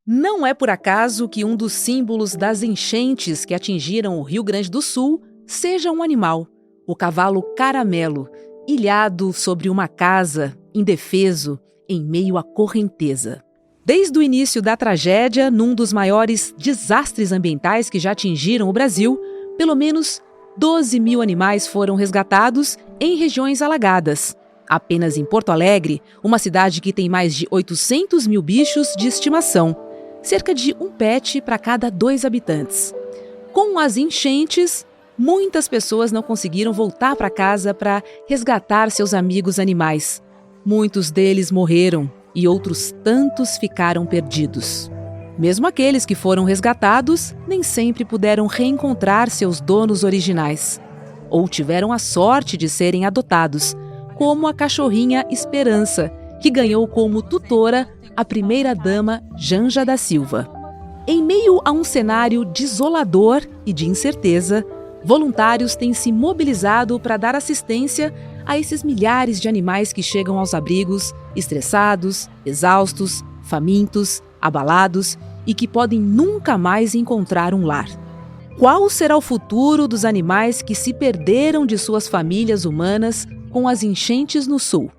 Não é por acaso que um dos símbolos das enchentes que atingiram o Rio Grande do Sul seja um animal, o cavalo caramelo, ilhado sobre uma casa, indefeso, em meio à correnteza. Desde o início da tragédia, num dos maiores desastres ambientais que já atingiram o Brasil, pelo menos 12 mil animais foram resgatados em regiões alagadas. Apenas em Porto Alegre, uma cidade que tem mais de 800 mil bichos de estimação, cerca de um pet para cada 2 habitantes. Com as enchentes, muitas pessoas não conseguiram voltar para casa para resgatar seus amigos animais. Muitos deles morreram e outros tantos ficaram perdidos. Mesmo aqueles que foram resgatados nem sempre puderam reencontrar seus donos originais. Ou tiveram a sorte de serem adotados, como a cachorrinha Esperança, que ganhou como tutora a primeira-dama Janja da Silva. Em meio a um cenário desolador e de incerteza, voluntários têm se mobilizado para dar assistência a esses milhares de animais que chegam aos abrigos, estressados, exaustos, famintos, abalados e que podem nunca mais encontrar um lar. Qual será o futuro dos animais que se perderam de suas famílias humanas com as enchentes no sul?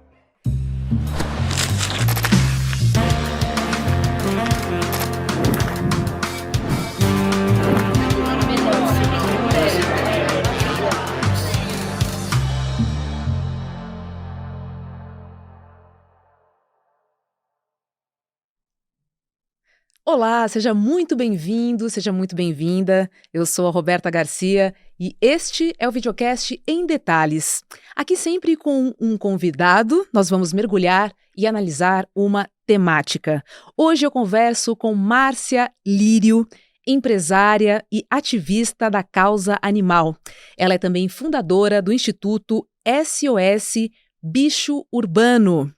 Olá, seja muito bem-vindo, seja muito bem-vinda. Eu sou a Roberta Garcia e este é o videocast Em Detalhes. Aqui sempre com um convidado, nós vamos mergulhar e analisar uma temática. Hoje eu converso com Márcia Lírio, empresária e ativista da causa animal. Ela é também fundadora do Instituto SOS Bicho Urbano.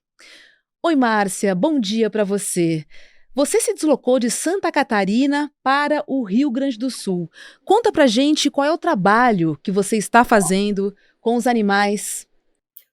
Oi, Márcia, bom dia para você. Você se deslocou de Santa Catarina para o Rio Grande do Sul. Conta pra gente qual é o trabalho que você está fazendo com os animais.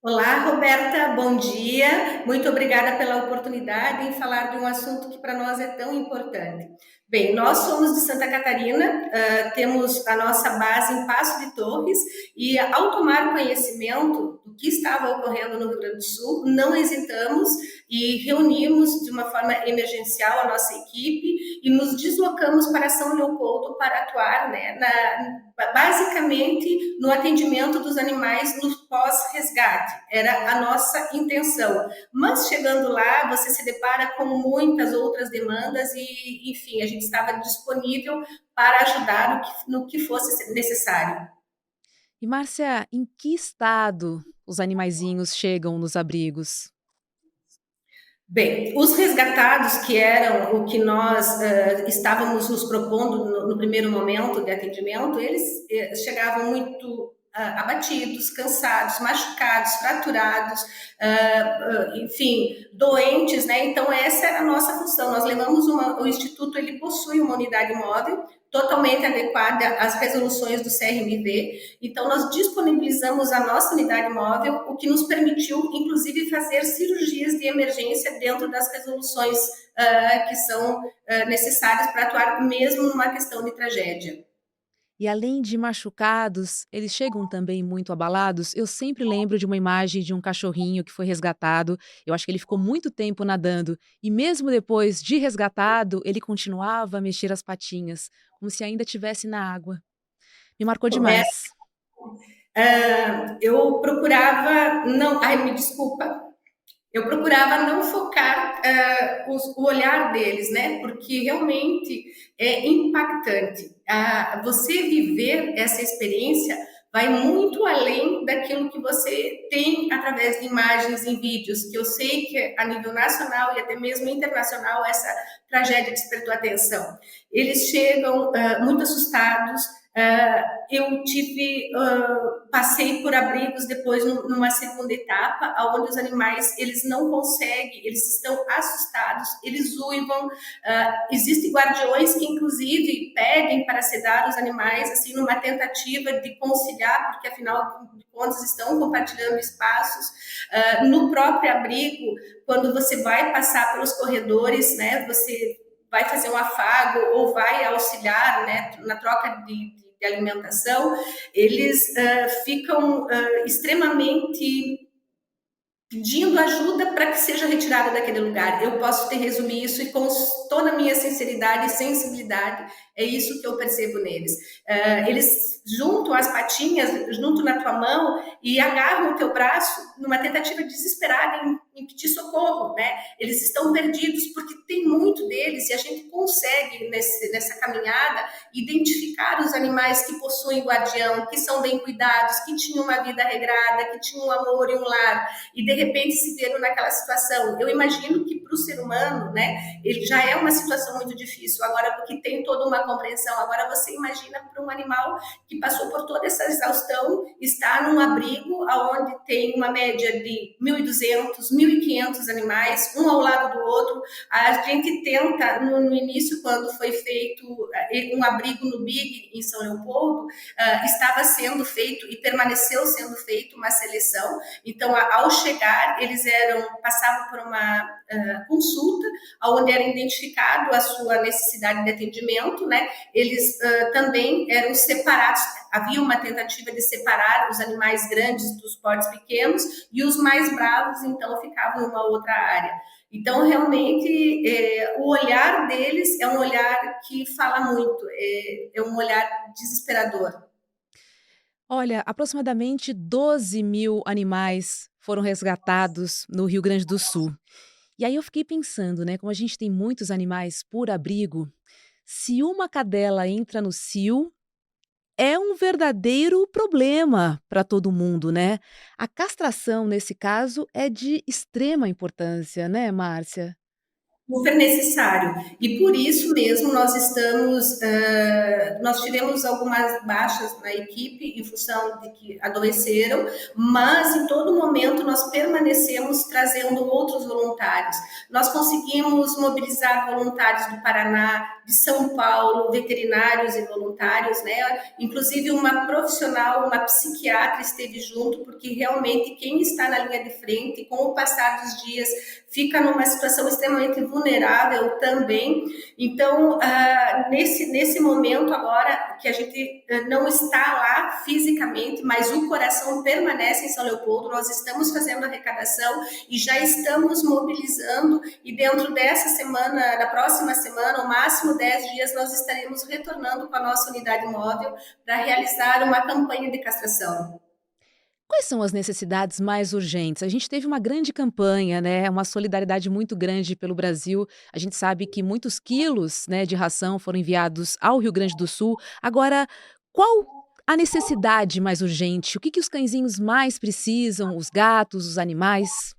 Olá, Roberta, bom dia. Muito obrigada pela oportunidade em falar de um assunto que para nós é tão importante. Bem, nós somos de Santa Catarina, temos a nossa base em Passo de Torres e, ao tomar conhecimento do que estava ocorrendo no Rio Grande do Sul, não hesitamos e reunimos de uma forma emergencial a nossa equipe e nos deslocamos para São Leopoldo para atuar, né, basicamente no atendimento dos animais no pós-resgate. Era a nossa intenção. Mas chegando lá, você se depara com muitas outras demandas e, enfim, a gente estava disponível para ajudar no que fosse necessário. E, Márcia, em que estado os animaizinhos chegam nos abrigos? Bem, os resgatados, que eram o que nós estávamos nos propondo no primeiro momento de atendimento, eles chegavam muito abatidos, cansados, machucados, fraturados, enfim, doentes, né? Então essa era a nossa função. Nós levamos o Instituto, ele possui uma unidade móvel totalmente adequada às resoluções do CRMV. Então, nós disponibilizamos a nossa unidade móvel, o que nos permitiu, inclusive, fazer cirurgias de emergência dentro das resoluções que são necessárias para atuar mesmo numa questão de tragédia. E além de machucados, eles chegam também muito abalados. Eu sempre lembro de uma imagem de um cachorrinho que foi resgatado. Eu acho que ele ficou muito tempo nadando. E mesmo depois de resgatado, ele continuava a mexer as patinhas, como se ainda estivesse na água. Me marcou Roberto, demais. eu procurava não, ai, me desculpa, eu procurava não focar o olhar deles, né? Porque realmente é impactante. Você viver essa experiência vai muito além daquilo que você tem através de imagens em vídeos, que eu sei que a nível nacional e até mesmo internacional essa tragédia despertou atenção. Eles chegam muito assustados. Eu passei por abrigos depois numa segunda etapa, onde os animais eles não conseguem, eles estão assustados, eles uivam. Existem guardiões que inclusive pedem para sedar os animais, assim, numa tentativa de conciliar, porque afinal de contas estão compartilhando espaços. No próprio abrigo, quando você vai passar pelos corredores, né, você vai fazer um afago ou vai auxiliar, né, na troca de alimentação, eles ficam extremamente pedindo ajuda para que seja retirada daquele lugar. Eu posso te resumir isso e com toda a minha sinceridade e sensibilidade, é isso que eu percebo neles. Eles juntam as patinhas, juntam na tua mão e agarram o teu braço numa tentativa desesperada em pedir socorro, né? Eles estão perdidos porque tem muito deles e a gente consegue nessa caminhada identificar os animais que possuem guardião, que são bem cuidados, que tinham uma vida regrada, que tinham um amor e um lar, e de repente se viram naquela situação. Eu imagino que para o ser humano, né, ele já é uma situação muito difícil, agora porque tem toda uma compreensão, agora você imagina para um animal que passou por toda essa exaustão, está num abrigo onde tem uma média de 1.200, 1.500 animais, um ao lado do outro. A gente tenta, no início, quando foi feito um abrigo no Big, em São Leopoldo, estava sendo feito e permaneceu sendo feito uma seleção. Então, ao chegar, eles passavam por uma consulta, onde era identificado a sua necessidade de atendimento, né? Eles também eram separados, havia uma tentativa de separar os animais grandes dos portes pequenos e os mais bravos, então, ficavam em uma outra área. Então, realmente, o olhar deles é um olhar que fala muito, é um olhar desesperador. Olha, aproximadamente 12.000 animais foram resgatados no Rio Grande do Sul. E aí eu fiquei pensando, né, como a gente tem muitos animais por abrigo, se uma cadela entra no cio, é um verdadeiro problema para todo mundo, né? A castração, nesse caso, é de extrema importância, né, Márcia? Super necessário. E por isso mesmo nós tivemos algumas baixas na equipe em função de que adoeceram, mas em todo momento nós permanecemos trazendo outros voluntários. Nós conseguimos mobilizar voluntários do Paraná, de São Paulo, veterinários e voluntários, né? Inclusive uma profissional, uma psiquiatra esteve junto, porque realmente quem está na linha de frente, com o passar dos dias, fica numa situação extremamente vulnerável também. Então, nesse momento agora, que a gente não está lá fisicamente, mas o coração permanece em São Leopoldo, nós estamos fazendo arrecadação e já estamos mobilizando, e dentro dessa semana, da próxima semana, no máximo 10 dias, nós estaremos retornando com a nossa unidade móvel para realizar uma campanha de castração. Quais são as necessidades mais urgentes? A gente teve uma grande campanha, né, uma solidariedade muito grande pelo Brasil. A gente sabe que muitos quilos, né, de ração foram enviados ao Rio Grande do Sul. Agora, qual a necessidade mais urgente? O que os cãezinhos mais precisam? Os gatos, os animais?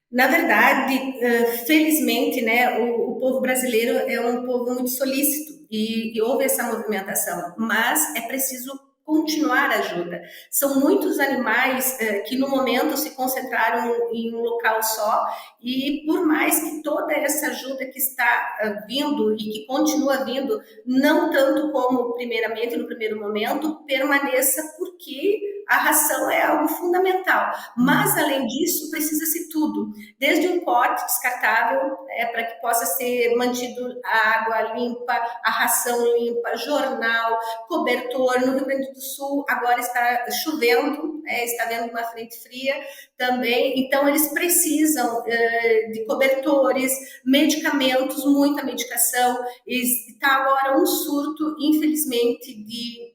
Na verdade, felizmente, né, o povo brasileiro é um povo muito solícito e houve essa movimentação, mas é preciso continuar a ajuda. São muitos animais que no momento se concentraram em um local só e por mais que toda essa ajuda que está vindo e que continua vindo, não tanto como primeiramente no primeiro momento, permaneça porque a ração é algo fundamental. Mas, além disso, precisa-se tudo. Desde um pote descartável, para que possa ser mantido a água limpa, a ração limpa, jornal, cobertor. No Rio Grande do Sul agora está chovendo, está havendo uma frente fria também. Então, eles precisam de cobertores, medicamentos, muita medicação. Está agora um surto, infelizmente, de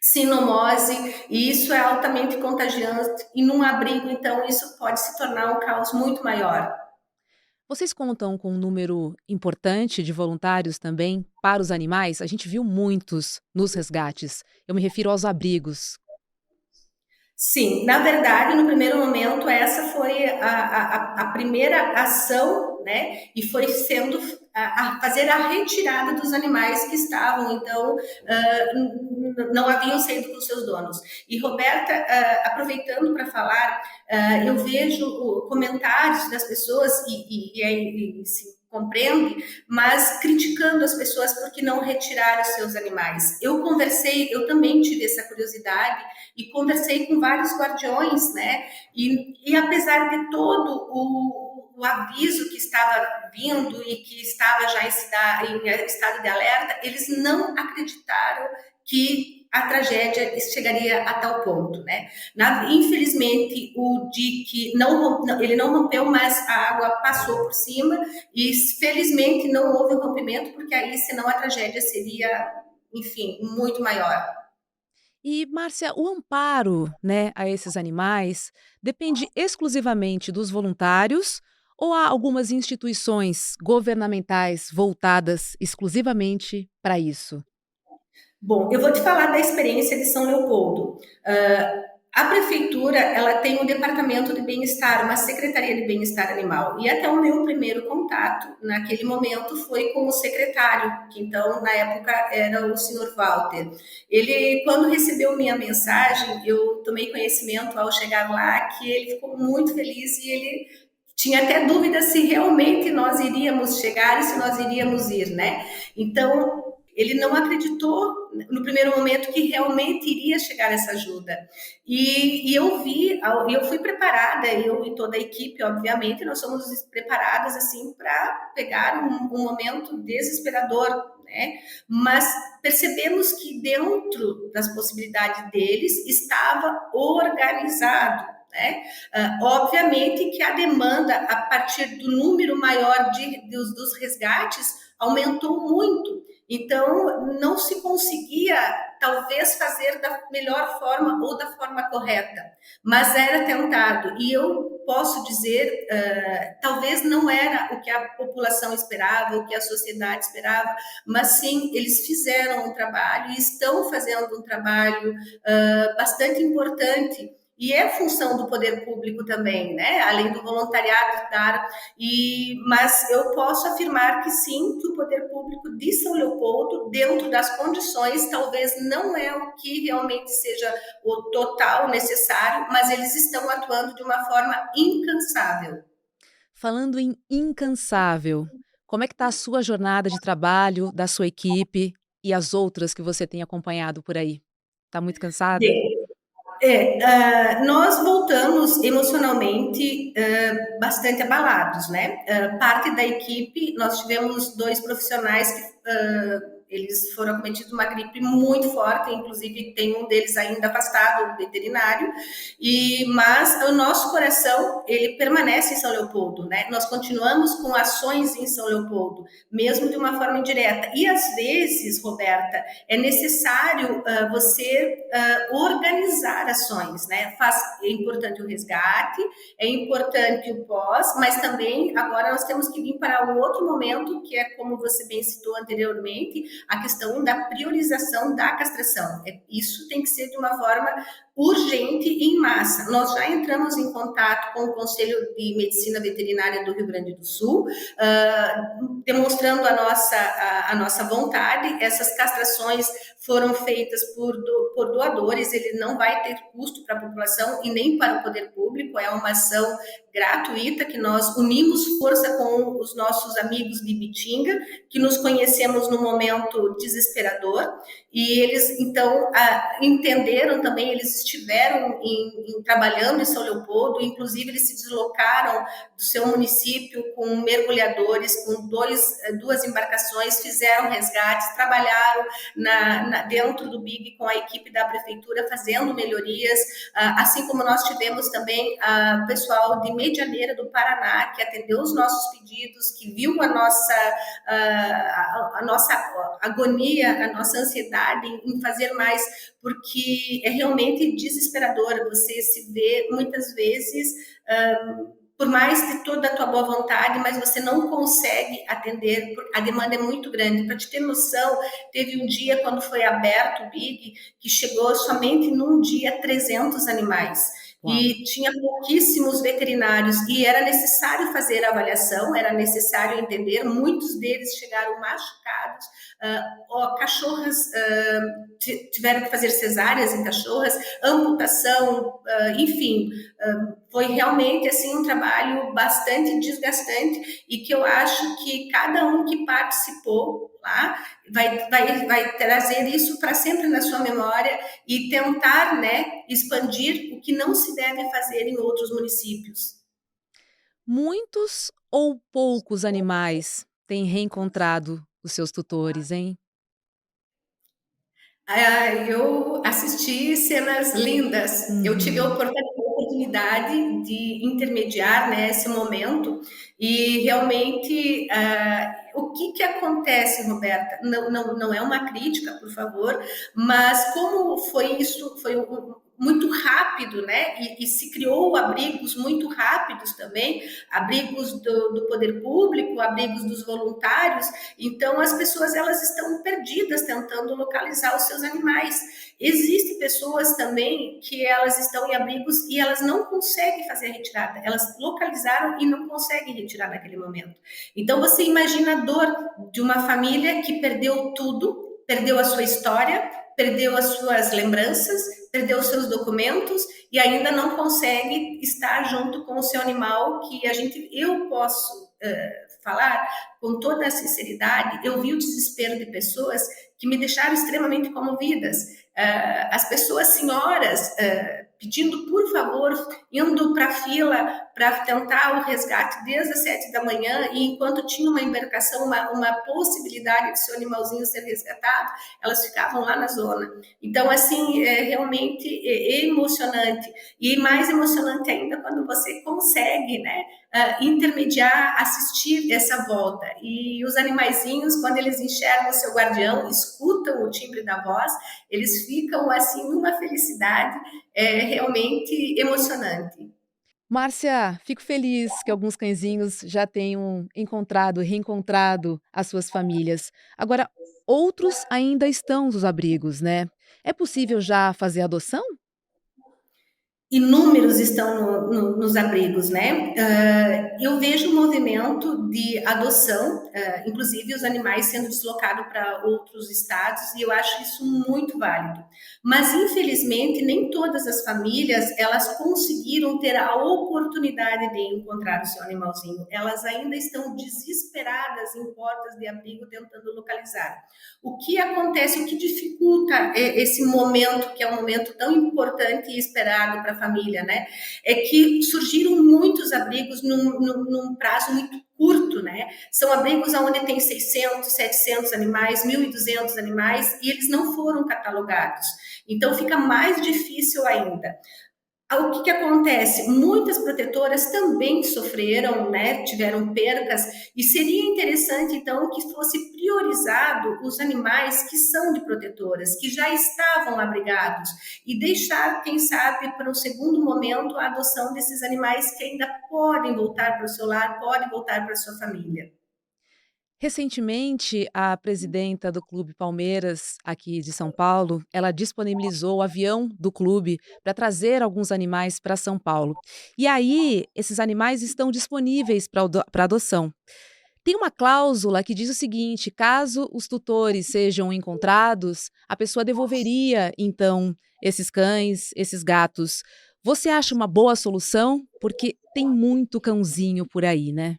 sinomose, e isso é altamente contagiante, e num abrigo, então, isso pode se tornar um caos muito maior. Vocês contam com um número importante de voluntários também para os animais? A gente viu muitos nos resgates. Eu me refiro aos abrigos. Sim, na verdade, no primeiro momento, essa foi a primeira ação, né? E foi sendo a fazer a retirada dos animais que estavam, então, não haviam saído com seus donos. E, Roberta, aproveitando para falar, eu vejo comentários das pessoas, e se compreende, mas criticando as pessoas porque não retiraram os seus animais. Eu também tive essa curiosidade e conversei com vários guardiões, né? E apesar de todo o aviso que estava vindo e que estava já em estado de alerta, eles não acreditaram que a tragédia chegaria a tal ponto, né? Infelizmente, o dique ele não rompeu, mas a água passou por cima e felizmente não houve rompimento, porque aí senão a tragédia seria, enfim, muito maior. E, Márcia, o amparo, né, a esses animais depende exclusivamente dos voluntários ou há algumas instituições governamentais voltadas exclusivamente para isso? Bom, eu vou te falar da experiência de São Leopoldo. A prefeitura, ela tem um departamento de bem-estar, uma secretaria de bem-estar animal. E até o meu primeiro contato, naquele momento, foi com o secretário, que então, na época, era o senhor Walter. Ele, quando recebeu minha mensagem, eu tomei conhecimento ao chegar lá, que ele ficou muito feliz e ele tinha até dúvida se realmente nós iríamos chegar e se nós iríamos ir, né? Então, ele não acreditou no primeiro momento que realmente iria chegar essa ajuda. E eu fui preparada, eu e toda a equipe, obviamente, nós somos preparadas assim para pegar um momento desesperador, né? Mas percebemos que dentro das possibilidades deles estava organizado. Né? Obviamente que a demanda, a partir do número maior dos resgates, aumentou muito. Então, não se conseguia, talvez, fazer da melhor forma ou da forma correta, mas era tentado. E eu posso dizer, talvez não era o que a população esperava, o que a sociedade esperava, mas sim, eles fizeram um trabalho e estão fazendo um trabalho bastante importante. E é função do poder público também, né? Além do voluntariado, claro. Mas eu posso afirmar que sim, que o poder público de São Leopoldo, dentro das condições, talvez não é o que realmente seja o total necessário, mas eles estão atuando de uma forma incansável. Falando em incansável, como é que está a sua jornada de trabalho, da sua equipe e as outras que você tem acompanhado por aí? Está muito cansada? Nós voltamos emocionalmente bastante abalados, né? Parte da equipe, nós tivemos dois profissionais que eles foram acometidos de uma gripe muito forte, inclusive tem um deles ainda afastado, o veterinário, mas o nosso coração, ele permanece em São Leopoldo, né? Nós continuamos com ações em São Leopoldo, mesmo de uma forma indireta. E às vezes, Roberta, é necessário você organizar ações, né? É importante o resgate, é importante o pós, mas também agora nós temos que vir para um outro momento, que é como você bem citou anteriormente, a questão da priorização da castração. Isso tem que ser de uma forma urgente e em massa. Nós já entramos em contato com o Conselho de Medicina Veterinária do Rio Grande do Sul, demonstrando a nossa vontade. Essas castrações foram feitas por doadores, ele não vai ter custo para a população e nem para o poder público, é uma ação gratuita que nós unimos força com os nossos amigos de Bitinga, que nos conhecemos num momento desesperador, e eles então entenderam também, eles estiveram trabalhando em São Leopoldo, inclusive eles se deslocaram do seu município com mergulhadores, com duas embarcações, fizeram resgates, trabalharam dentro do BIG com a equipe da prefeitura fazendo melhorias, assim como nós tivemos também o pessoal de Medianeira do Paraná, que atendeu os nossos pedidos, que viu a nossa agonia, a nossa ansiedade em fazer mais, porque é realmente desesperador você se vê muitas vezes por mais de toda a tua boa vontade, mas você não consegue atender, a demanda é muito grande. Para te ter noção, teve um dia quando foi aberto o BIG, que chegou somente num dia 300 animais. Uau! E tinha pouquíssimos veterinários e era necessário fazer a avaliação, era necessário entender, muitos deles chegaram machucados, cachorras tiveram que fazer cesáreas em cachorras, amputação, enfim, foi realmente assim um trabalho bastante desgastante e que eu acho que cada um que participou lá vai trazer isso para sempre na sua memória e tentar, né, expandir o que não se deve fazer em outros municípios. Muitos ou poucos animais têm reencontrado os seus tutores, hein? Eu assisti cenas lindas. Eu tive a Uhum. oportunidade de intermediar, né, esse momento e realmente, o que que acontece, Roberta? Não é uma crítica, por favor, mas como foi isso, foi muito rápido, né? E se criou abrigos muito rápidos também, abrigos do poder público, abrigos dos voluntários. Então, as pessoas elas estão perdidas tentando localizar os seus animais. Existem pessoas também que elas estão em abrigos e elas não conseguem fazer a retirada. Elas localizaram e não conseguem retirar naquele momento. Então, você imagina a dor de uma família que perdeu tudo, perdeu a sua história, perdeu as suas lembranças, perdeu os seus documentos e ainda não consegue estar junto com o seu animal que eu posso falar com toda a sinceridade, eu vi o desespero de pessoas que me deixaram extremamente comovidas. As pessoas, senhoras, pedindo por favor, indo para a fila para tentar o resgate desde as 7 da manhã, e enquanto tinha uma embarcação, uma possibilidade de seu animalzinho ser resgatado, elas ficavam lá na zona. Então, assim, realmente emocionante. E mais emocionante ainda quando você consegue, né, intermediar, assistir essa volta. E os animaizinhos, quando eles enxergam o seu guardião, escutam o timbre da voz, eles ficam assim numa felicidade realmente emocionante. Márcia, fico feliz que alguns cãezinhos já tenham encontrado, reencontrado as suas famílias. Agora, outros ainda estão nos abrigos, né? É possível já fazer adoção? Inúmeros estão nos abrigos, né? Eu vejo um movimento de adoção, inclusive os animais sendo deslocados para outros estados, e eu acho isso muito válido. Mas infelizmente nem todas as famílias elas conseguiram ter a oportunidade de encontrar o seu animalzinho. Elas ainda estão desesperadas em portas de abrigo tentando localizar. O que acontece, o que dificulta esse momento, que é um momento tão importante e esperado para a família, né? É que surgiram muitos abrigos num prazo muito curto, né? São abrigos onde tem 600, 700 animais, 1.200 animais e eles não foram catalogados. Então fica mais difícil ainda. O que, que acontece? Muitas protetoras também sofreram, né, tiveram percas, e seria interessante, então, que fosse priorizado os animais que são de protetoras, que já estavam abrigados, e deixar, quem sabe, para o segundo momento, a adoção desses animais que ainda podem voltar para o seu lar, podem voltar para a sua família. Recentemente, a presidenta do Clube Palmeiras, aqui de São Paulo, ela disponibilizou o avião do clube para trazer alguns animais para São Paulo. E aí, esses animais estão disponíveis para adoção. Tem uma cláusula que diz o seguinte: caso os tutores sejam encontrados, a pessoa devolveria, então, esses cães, esses gatos. Você acha uma boa solução? Porque tem muito cãozinho por aí, né?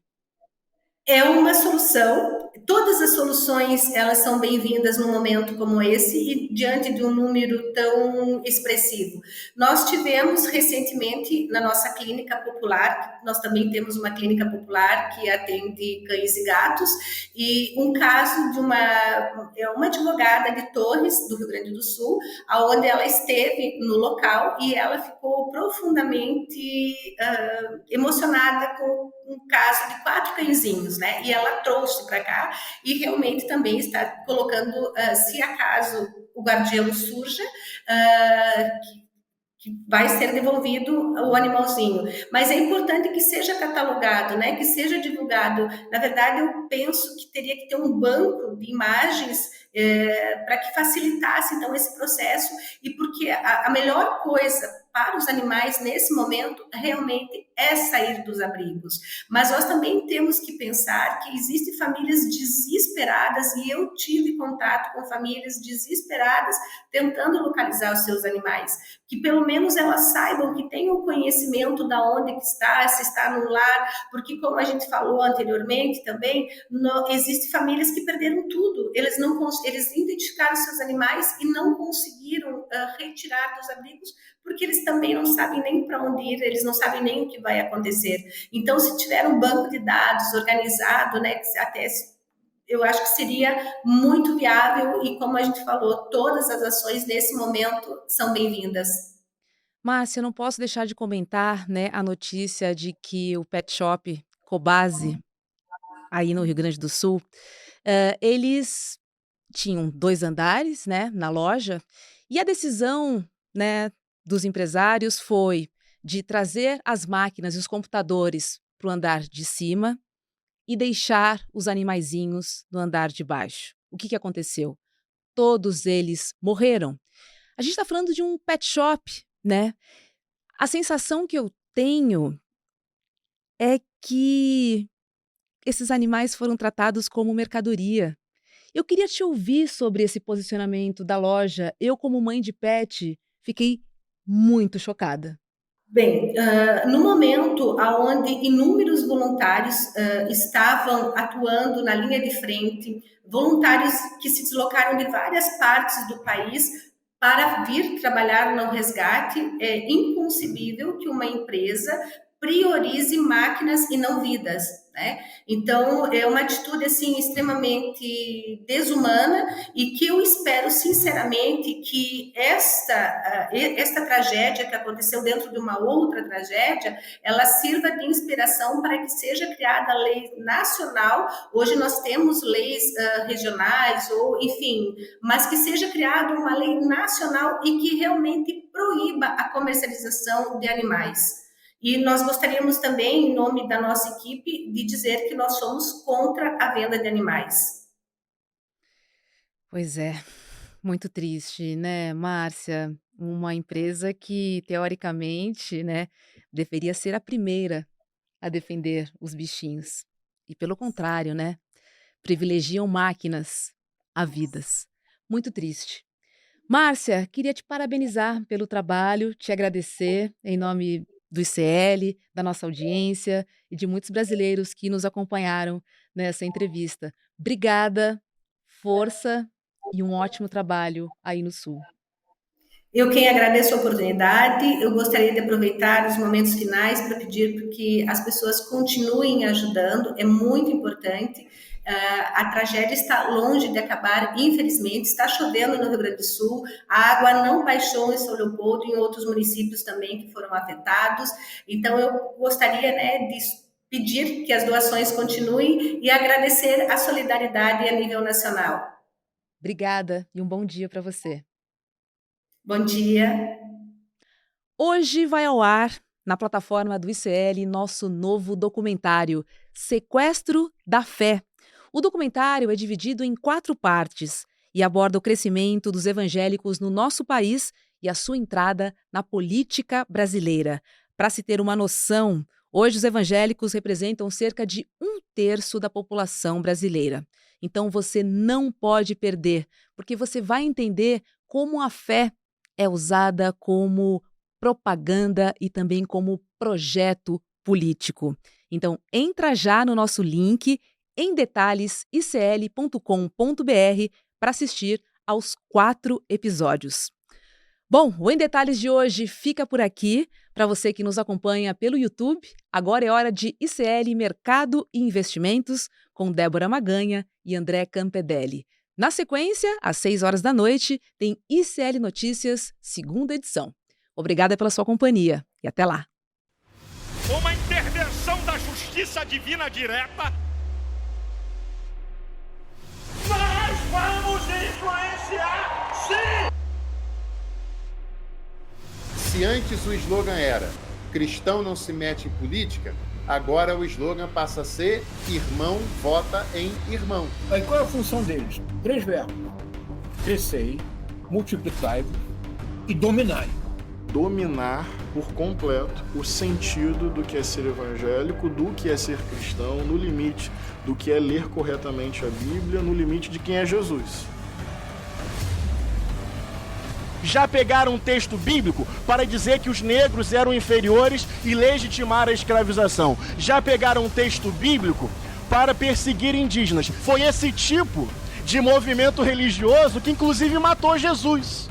É uma solução. Todas as soluções elas são bem-vindas num momento como esse e diante de um número tão expressivo. Nós tivemos recentemente na nossa clínica popular, nós também temos uma clínica popular que atende cães e gatos, e um caso de uma advogada de Torres, do Rio Grande do Sul, aonde ela esteve no local e ela ficou profundamente emocionada com um caso de 4 cãezinhos, né? E ela trouxe para cá e realmente também está colocando, se acaso o guardião surja, que vai ser devolvido o animalzinho. Mas é importante que seja catalogado, né? Que seja divulgado. Na verdade, eu penso que teria que ter um banco de imagens para que facilitasse então esse processo e porque a melhor coisa para os animais nesse momento realmente é sair dos abrigos. Mas nós também temos que pensar que existem famílias desesperadas e eu tive contato com famílias desesperadas tentando localizar os seus animais que pelo menos elas saibam, que tenham o conhecimento da onde que está, se está no lar, porque como a gente falou anteriormente também, existem famílias que perderam tudo, eles identificaram seus animais e não conseguiram retirar dos abrigos, porque eles também não sabem nem para onde ir, eles não sabem nem o que vai acontecer. Então, se tiver um banco de dados organizado, né, até eu acho que seria muito viável e, como a gente falou, todas as ações nesse momento são bem-vindas. Márcia, eu não posso deixar de comentar, né, a notícia de que o Pet Shop Cobasi, aí no Rio Grande do Sul, eles tinham 2 andares, né, na loja, e a decisão, né, dos empresários foi de trazer as máquinas e os computadores para o andar de cima e deixar os animaizinhos no andar de baixo. O que aconteceu? Todos eles morreram. A gente está falando de um pet shop, né? A sensação que eu tenho é que esses animais foram tratados como mercadoria. Eu queria te ouvir sobre esse posicionamento da loja. Eu, como mãe de pet, fiquei muito chocada. Bem, no momento onde inúmeros voluntários estavam atuando na linha de frente, voluntários que se deslocaram de várias partes do país para vir trabalhar no resgate, é inconcebível que uma empresa priorize máquinas e não vidas, né? Então, é uma atitude, assim, extremamente desumana e que eu espero, sinceramente, que esta tragédia que aconteceu dentro de uma outra tragédia, ela sirva de inspiração para que seja criada a lei nacional. Hoje nós temos leis regionais, ou enfim, mas que seja criada uma lei nacional e que realmente proíba a comercialização de animais. E nós gostaríamos também, em nome da nossa equipe, de dizer que nós somos contra a venda de animais. Pois é, muito triste, né, Márcia? Uma empresa que, teoricamente, né, deveria ser a primeira a defender os bichinhos. E, pelo contrário, né, privilegiam máquinas a vidas. Muito triste. Márcia, queria te parabenizar pelo trabalho, te agradecer em nome do ICL, da nossa audiência e de muitos brasileiros que nos acompanharam nessa entrevista. Obrigada, força e um ótimo trabalho aí no Sul. Eu quem agradeço a oportunidade, eu gostaria de aproveitar os momentos finais para pedir que as pessoas continuem ajudando, é muito importante. A tragédia está longe de acabar, infelizmente, está chovendo no Rio Grande do Sul, a água não baixou em São Leopoldo e em outros municípios também que foram afetados, então eu gostaria, né, de pedir que as doações continuem e agradecer a solidariedade a nível nacional. Obrigada e um bom dia para você. Bom dia. Hoje vai ao ar, na plataforma do ICL, nosso novo documentário, Sequestro da Fé. O documentário é dividido em 4 partes e aborda o crescimento dos evangélicos no nosso país e a sua entrada na política brasileira. Para se ter uma noção, hoje os evangélicos representam cerca de 1/3 da população brasileira. Então você não pode perder, porque você vai entender como a fé é usada como propaganda e também como projeto político. Então, entra já no nosso link em detalhes icl.com.br para assistir aos 4 episódios. Bom, o Em Detalhes de hoje fica por aqui. Para você que nos acompanha pelo YouTube, agora é hora de ICL Mercado e Investimentos com Débora Maganha e André Campedelli. Na sequência, às 6 horas da noite, tem ICL Notícias, segunda edição. Obrigada pela sua companhia e até lá. Uma intervenção da justiça divina direta. Nós vamos influenciar, sim! Se antes o slogan era "Cristão não se mete em política", agora o slogan passa a ser "Irmão vota em irmão". Aí qual é a função deles? 3 verbos: crescei, multiplicai e dominai. Dominar por completo o sentido do que é ser evangélico, do que é ser cristão, no limite do que é ler corretamente a Bíblia, no limite de quem é Jesus. Já pegaram um texto bíblico para dizer que os negros eram inferiores e legitimar a escravização. Já pegaram um texto bíblico para perseguir indígenas. Foi esse tipo de movimento religioso que inclusive matou Jesus.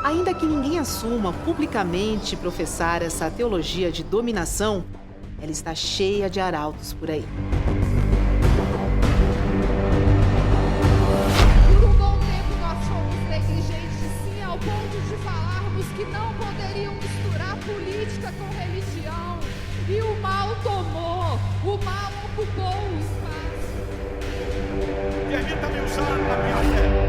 Ainda que ninguém assuma publicamente professar essa teologia de dominação, ela está cheia de arautos por aí. Por um bom tempo nós fomos negligentes, sim, ao ponto de falarmos que não poderiam misturar política com religião. E o mal tomou, o mal ocupou o espaço. Permita-me usar a minha fé